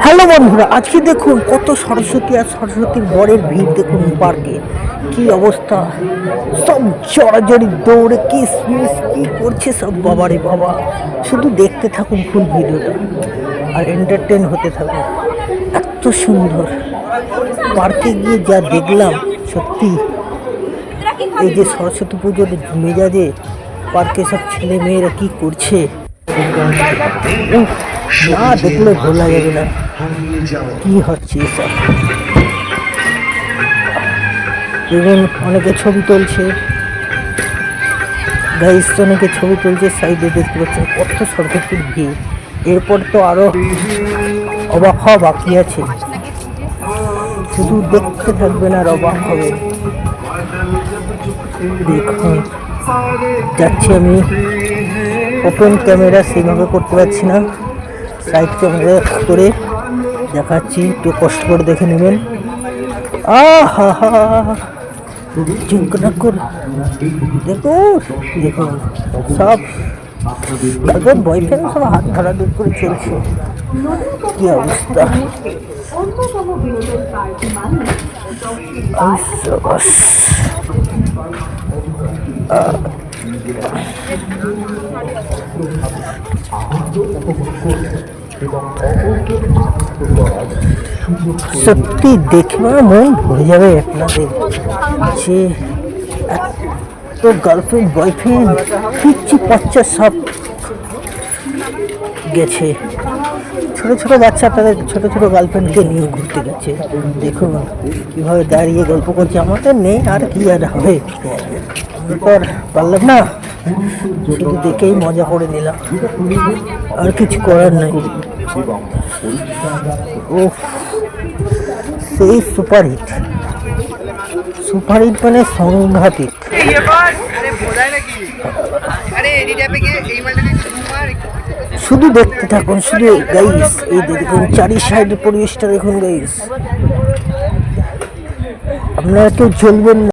Hello বন্ধুরা, আজকে দেখুন কত সরস্বতী আর সরস্বতীর বরের ভিড় দেখুন পার্কে। কি অবস্থা, সব জড়াজড়ি দৌড়ে কিসমিস কি করছে সব। বাবারে বাবা, শুধু দেখতে থাকুন ফুল ভিডিওটা আর এন্টারটেন হতে থাকুন। এত সুন্দর পার্কে গিয়ে যা দেখলাম, সত্যি এই যে সরস্বতী পুজোর মেজাজে পার্কে সব ছেলে মেয়েরা কি করছে না দেখলে ভোলা যাবে না কি হচ্ছে এসব। এবং অনেকে ছবি তুলছে, গাইস অনেকে ছবি তুলছে। সাইডে দেখতে পাচ্ছেন কত সরস্বতীর ভিড়। এরপর তো আরো অবাক হওয়া বাকি আছে, শুধু দেখতে থাকবেন আর অবাক হবে। দেখুন যাচ্ছি আমি, ওপেন ক্যামেরা সেভাবে করতে পারছি না, সাইড ক্যামেরা করে দেখাচ্ছি, একটু কষ্ট করে দেখে নেবেন। আহা হা দেখুন দেখুন সব তাদের বয়ফ্রেন্ড সব হাত ধরাধরি করে চলছে। কি অবস্থা, সত্যি দেখে মন ভরে যাবে আপনাদের যে এত গার্লফ্রেন্ড বয়ফ্রেন্ড পিচ্ছি বাচ্চা সব গেছে। ছোট ছোট বাচ্চা তাদের ছোট ছোট গার্লফ্রেন্ডকে নিয়ে ঘুরতে গেছে। দেখুন কিভাবে দাঁড়িয়ে গল্প করছে। আমাদের নেই, আর কি আর হবে, আমরা তো আর পারলাম না, শুধু দেখেই মজা করে নিলাম, আর কিছু করার নাই। ও সেই সুপারহিট, সুপারহিট মানে সাংঘাতিক। শুধু দেখতে থাকুন, শুধু গাইস এই দেখুন চারি সাইডের পরিবেশটা দেখুন গাইস। আপনারা কেউ চলবেন না।